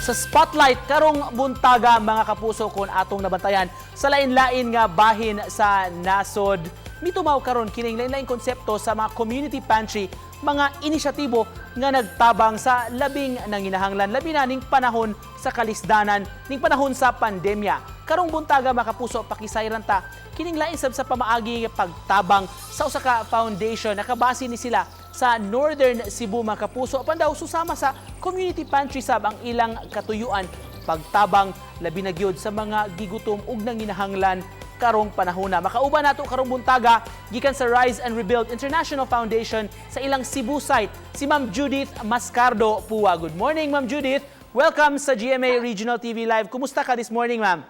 sa spotlight karong buntaga mga kapuso kon atong nabantayan sa lain-lain nga bahin sa nasod. Mitumaw karon kining lain-lain konsepto sa mga community pantry, mga inisyatibo nga nagtabang sa labing nanginahanglan labi na ning panahon sa kalisdanan ning panahon sa pandemya. Karong buntaga mga kapuso pakisayran ta kining lain sab sa pamaagi nga pagtabang sa usa ka foundation nakabase ni sila sa Northern Cebu mga kapuso. Apan daw susama sa community pantry sab ang ilang katuyuan pagtabang labi na gyud sa mga gigutom ug nanginahanglan karong panahon na. Makauban nato karong buntaga gikan sa Rise and Rebuild International Foundation sa ilang Cebu site si Ma'am Judith Mascardo Pua. Good morning Ma'am Judith. Welcome sa GMA Regional TV Live. Kumusta ka this morning ma'am?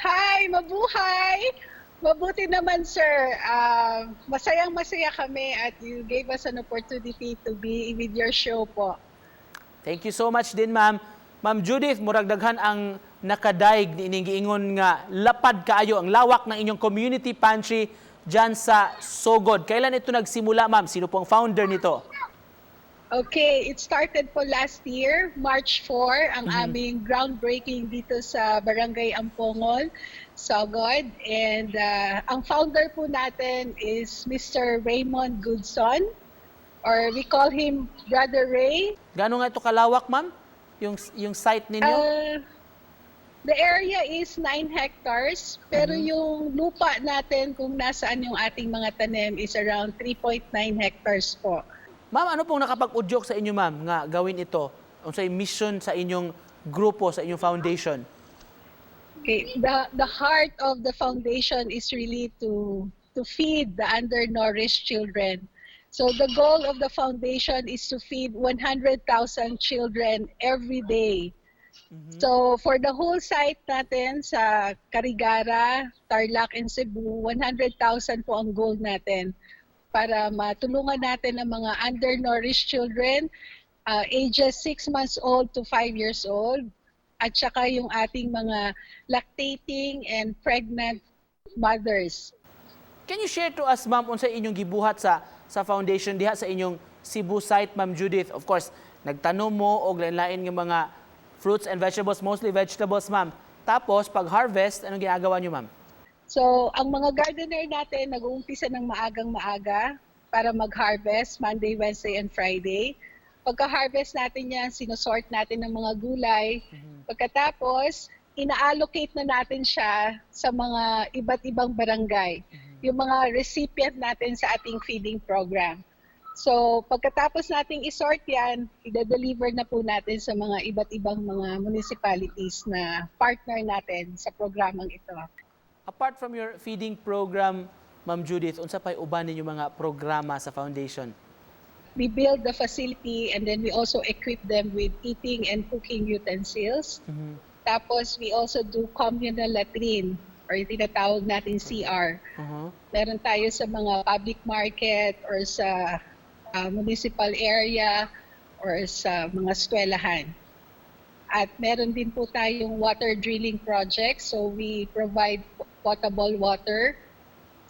Hi, mabuhay! Mabuti naman, sir. Masayang-masaya kami at you gave us an opportunity to be with your show po. Thank you so much din, ma'am. Ma'am Judith, murag daghan ang nakadaig ni ining giingon nga lapad kaayo ang lawak ng inyong community pantry dyan sa Sogod. Kailan ito nagsimula, ma'am? Sino po ang founder nito? Okay, it started po last year, March 4, ang aming groundbreaking dito sa Barangay Ampongol, Sogod. And ang founder po natin is Mr. Raymond Goodson, or we call him Brother Ray. Gano'n nga ito kalawak, ma'am? Yung site ninyo? The area is 9 hectares, pero yung lupa natin kung nasaan yung ating mga tanim is around 3.9 hectares po. Ma'am, ano pong nakapag-udyok sa inyo, ma'am, nga gawin ito? Ano sa mission sa inyong grupo, sa inyong foundation? Okay, the heart of the foundation is really to feed the undernourished children. So the goal of the foundation is to feed 100,000 children every day. So for the whole site natin sa Carigara, Tarlac, and Cebu, 100,000 po ang goal natin para matulungan natin ang mga undernourished children, ages 6 months old to 5 years old, at saka yung ating mga lactating and pregnant mothers. Can you share to us, ma'am, unsa inyong gibuhat sa foundation diha sa inyong Cebu site, Ma'am Judith? Of course, nagtanom mo og lain-lain nga mga fruits and vegetables, mostly vegetables, ma'am. Tapos, pag-harvest, anong ginagawa niyo, ma'am? So, ang mga gardener natin nag-uumpisa ng maagang-maaga para mag-harvest Monday, Wednesday, and Friday. Pagka-harvest natin yan, sinusort natin ng mga gulay. Pagkatapos, ina-allocate na natin siya sa mga iba't ibang barangay. Yung mga recipient natin sa ating feeding program. So, pagkatapos nating isort yan, i-deliver na po natin sa mga iba't ibang mga municipalities na partner natin sa programang ito. Apart from your feeding program, Ma'am Judith, unsa pa'y uban ninyo mga programa sa foundation? We build the facility and then we also equip them with eating and cooking utensils. Tapos we also do communal latrine or yung tinatawag natin CR. Meron tayo sa mga public market or sa municipal area or sa mga eskwelahan. At meron din po tayong water drilling project. So we provide potable water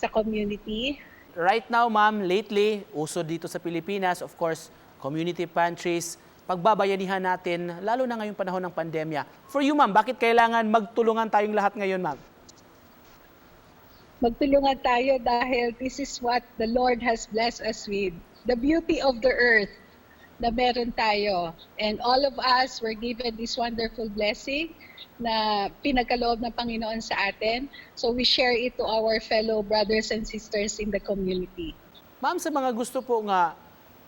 sa community. Right now, ma'am, lately, uso dito sa Pilipinas, of course, community pantries, pagbabayanihan natin, lalo na ngayong panahon ng pandemya. For you, ma'am, bakit kailangan magtulungan tayong lahat ngayon, ma'am? Magtulungan tayo dahil this is what the Lord has blessed us with. The beauty of the earth na meron tayo. And all of us were given this wonderful blessing na pinagkaloob ng Panginoon sa atin. So we share it to our fellow brothers and sisters in the community. Ma'am, sa mga gusto po nga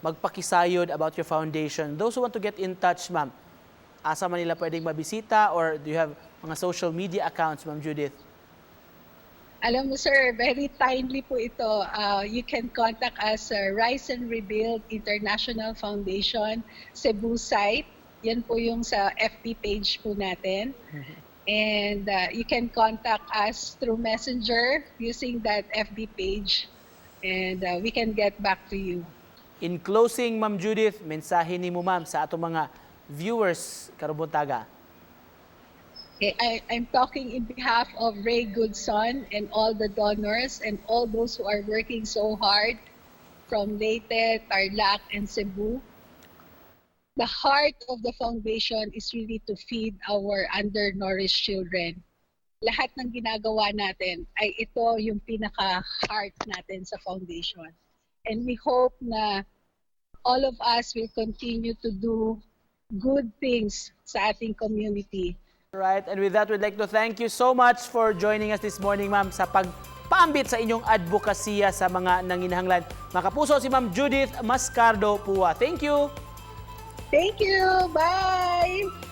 magpakisayod about your foundation, those who want to get in touch, ma'am, asa man nila pwedeng mabisita or do you have mga social media accounts, Ma'am Judith? Alam mo sir, very timely po ito. You can contact us sa Rise and Rebuild International Foundation Cebu site. Yan po yung sa FB page po natin. And you can contact us through Messenger using that FB page. And we can get back to you. In closing, Ma'am Judith, mensahe ni mo, ma'am, sa atong mga viewers karong buntaga. Okay, I'm talking in behalf of Ray Goodson and all the donors and all those who are working so hard from Leyte, Tarlac, and Cebu. the heart of the foundation is really to feed our undernourished children. Lahat ng ginagawa natin ay ito yung pinaka-heart natin sa foundation. And we hope na all of us will continue to do good things sa ating community. Right, and with that, we'd like to thank you so much for joining us this morning, ma'am, sa pagpaambit sa inyong advokasya sa mga nanginahanglan. Mga kapuso, si Ma'am Judith Mascardo Pua. Thank you! Thank you! Bye!